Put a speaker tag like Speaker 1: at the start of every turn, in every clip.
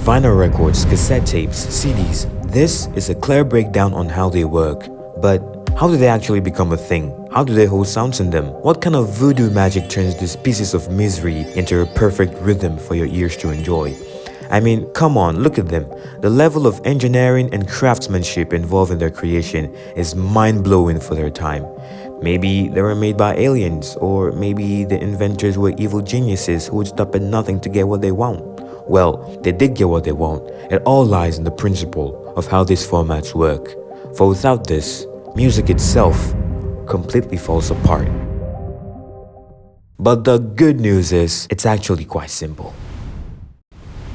Speaker 1: Vinyl records, cassette tapes, CDs. This is a clear breakdown on how they work. But how do they actually become a thing? How do they hold sounds in them? What kind of voodoo magic turns these pieces of misery into a perfect rhythm for your ears to enjoy? I mean, come on, look at them. The level of engineering and craftsmanship involved in their creation is mind-blowing for their time. Maybe they were made by aliens, or maybe the inventors were evil geniuses who would stop at nothing to get what they want. Well, they did get what they want. It all lies in the principle of how these formats work. For without this, music itself completely falls apart. But the good news is, it's actually quite simple.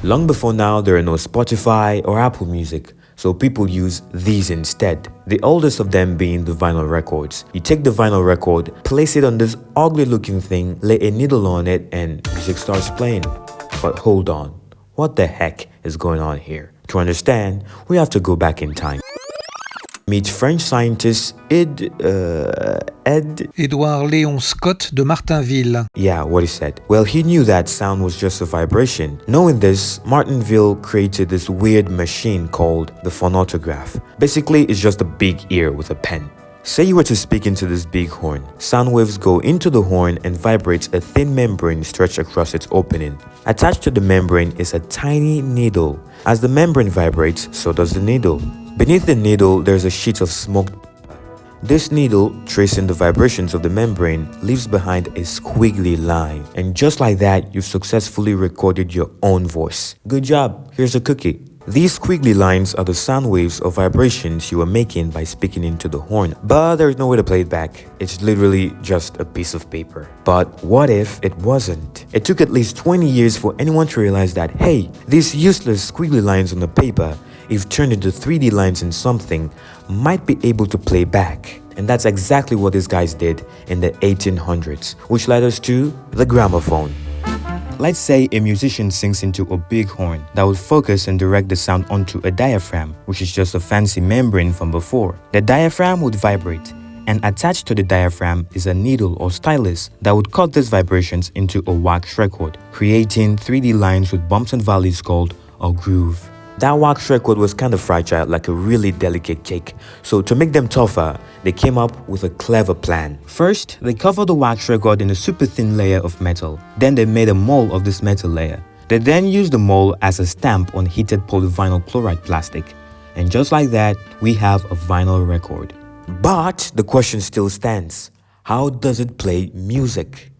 Speaker 1: Long before now, there are no Spotify or Apple Music, so people use these instead. The oldest of them being the vinyl records. You take the vinyl record, place it on this ugly looking thing, lay a needle on it, and music starts playing. But hold on, what the heck is going on here? To understand, we have to go back in time. Meet French scientist
Speaker 2: Édouard Léon Scott de Martinville.
Speaker 1: Yeah, what he said. Well, he knew that sound was just a vibration. Knowing this, Martinville created this weird machine called the phonautograph. Basically, it's just a big ear with a pen. Say you were to speak into this big horn. Sound waves go into the horn and vibrates a thin membrane stretched across its opening. Attached to the membrane is a tiny needle. As the membrane vibrates, so does the needle. Beneath the needle, there's a sheet of smoke. This needle, tracing the vibrations of the membrane, leaves behind a squiggly line. And just like that, you've successfully recorded your own voice. Good job, here's a cookie. These squiggly lines are the sound waves or vibrations you are making by speaking into the horn. But there's no way to play it back. It's literally just a piece of paper. But what if it wasn't? It took at least 20 years for anyone to realize that, hey, these useless squiggly lines on the paper, if turned into 3D lines in something, might be able to play back. And that's exactly what these guys did in the 1800s, which led us to the gramophone. Let's say a musician sings into a big horn that would focus and direct the sound onto a diaphragm, which is just a fancy membrane from before. The diaphragm would vibrate, and attached to the diaphragm is a needle or stylus that would cut these vibrations into a wax record, creating 3D lines with bumps and valleys called a groove. That wax record was kind of fragile, like a really delicate cake. So to make them tougher, they came up with a clever plan. First, they covered the wax record in a super thin layer of metal. Then they made a mold of this metal layer. They then used the mold as a stamp on heated polyvinyl chloride plastic. And just like that, we have a vinyl record. But the question still stands. How does it play music?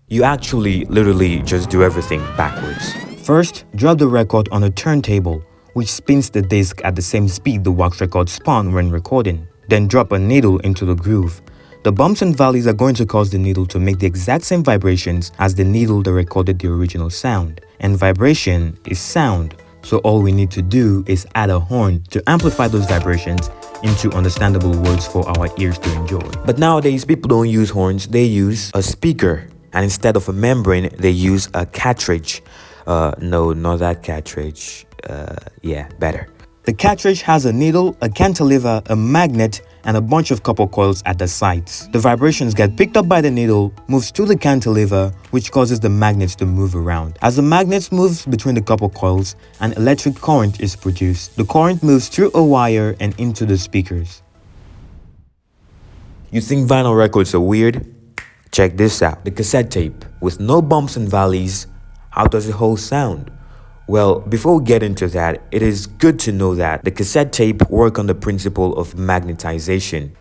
Speaker 1: You actually literally just do everything backwards. First, drop the record on a turntable, which spins the disc at the same speed the wax record spun when recording. Then drop a needle into the groove. The bumps and valleys are going to cause the needle to make the exact same vibrations as the needle that recorded the original sound. And vibration is sound, so all we need to do is add a horn to amplify those vibrations into understandable words for our ears to enjoy. But nowadays, people don't use horns, they use a speaker. And instead of a membrane, they use a cartridge. No, not that cartridge. Yeah, better. The cartridge has a needle, a cantilever, a magnet, and a bunch of copper coils at the sides. The vibrations get picked up by the needle, moves to the cantilever, which causes the magnets to move around. As the magnets moves between the copper coils, an electric current is produced. The current moves through a wire and into the speakers. You think vinyl records are weird? Check this out. The cassette tape, with no bumps and valleys. How does it hold sound? Well, before we get into that, it is good to know that the cassette tape works on the principle of magnetization.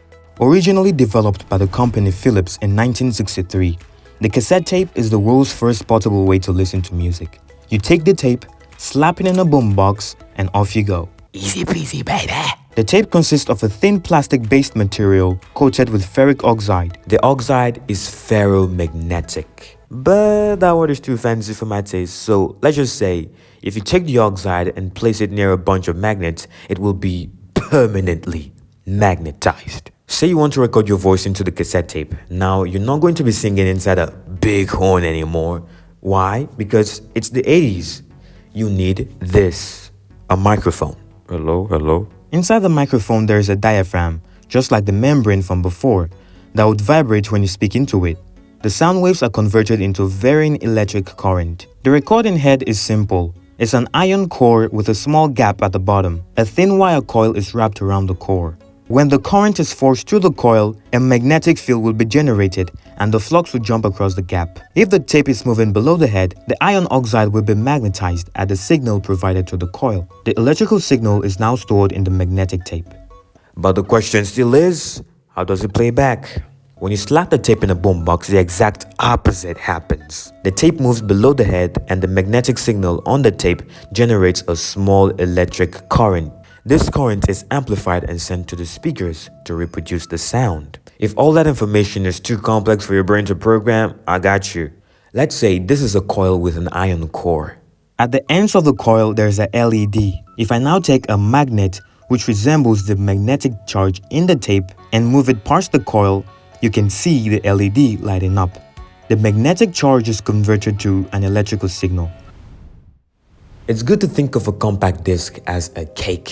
Speaker 1: Originally developed by the company Philips in 1963, the cassette tape is the world's first portable way to listen to music. You take the tape, slap it in a boombox, and off you go. Easy peasy, baby. The tape consists of a thin plastic-based material coated with ferric oxide. The oxide is ferromagnetic. But that word is too fancy for my taste, so let's just say, if you take the oxide and place it near a bunch of magnets, it will be permanently magnetized. Say you want to record your voice into the cassette tape. Now, you're not going to be singing inside a big horn anymore. Why? Because it's the 80s. You need this. A microphone. Hello? Inside the microphone, there is a diaphragm, just like the membrane from before, that would vibrate when you speak into it. The sound waves are converted into varying electric current. The recording head is simple. It's an iron core with a small gap at the bottom. A thin wire coil is wrapped around the core. When the current is forced through the coil, a magnetic field will be generated and the flux will jump across the gap. If the tape is moving below the head, the iron oxide will be magnetized at the signal provided to the coil. The electrical signal is now stored in the magnetic tape. But the question still is, how does it play back? When you slap the tape in a boombox, the exact opposite happens. The tape moves below the head and the magnetic signal on the tape generates a small electric current. This current is amplified and sent to the speakers to reproduce the sound. If all that information is too complex for your brain to program, I got you. Let's say this is a coil with an iron core. At the ends of the coil, there's a LED. If I now take a magnet, which resembles the magnetic charge in the tape, and move it past the coil, you can see the LED lighting up. The magnetic charge is converted to an electrical signal. It's good to think of a compact disc as a cake.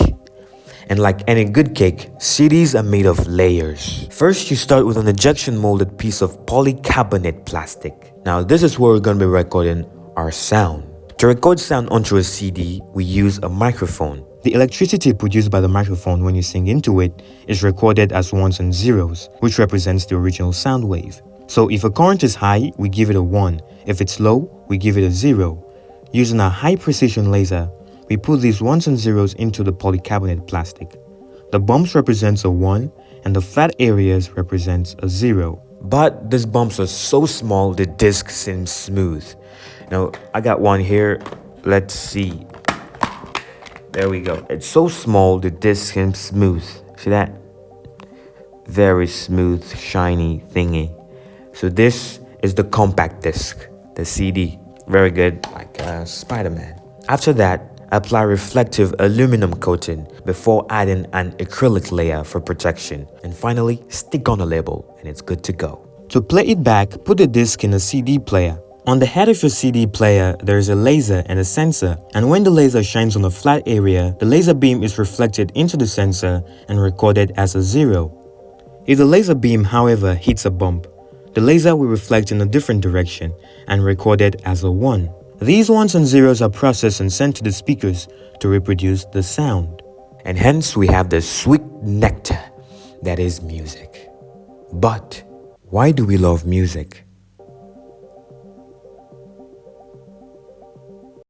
Speaker 1: And like any good cake, CDs are made of layers. First, you start with an injection molded piece of polycarbonate plastic. Now, this is where we're going to be recording our sound. To record sound onto a CD, we use a microphone. The electricity produced by the microphone when you sing into it is recorded as ones and zeros, which represents the original sound wave. So if a current is high, we give it a 1. If it's low, we give it a 0. Using a high precision laser, we put these ones and zeros into the polycarbonate plastic. The bumps represents a 1 and the flat areas represents a 0. But these bumps are so small the disc seems smooth. Now I got one here. Let's see. There we go. It's so small the disc seems smooth. See that? Very smooth, shiny thingy. So this is the compact disc, the CD. Very good, like Spider-Man. After that, apply reflective aluminum coating before adding an acrylic layer for protection. And finally, stick on a label and it's good to go. To play it back, put the disc in a CD player. On the head of your CD player, there is a laser and a sensor, and when the laser shines on a flat area, the laser beam is reflected into the sensor and recorded as a 0. If the laser beam, however, hits a bump, the laser will reflect in a different direction and recorded as a 1. These ones and zeros are processed and sent to the speakers to reproduce the sound. And hence we have the sweet nectar that is music. But why do we love music?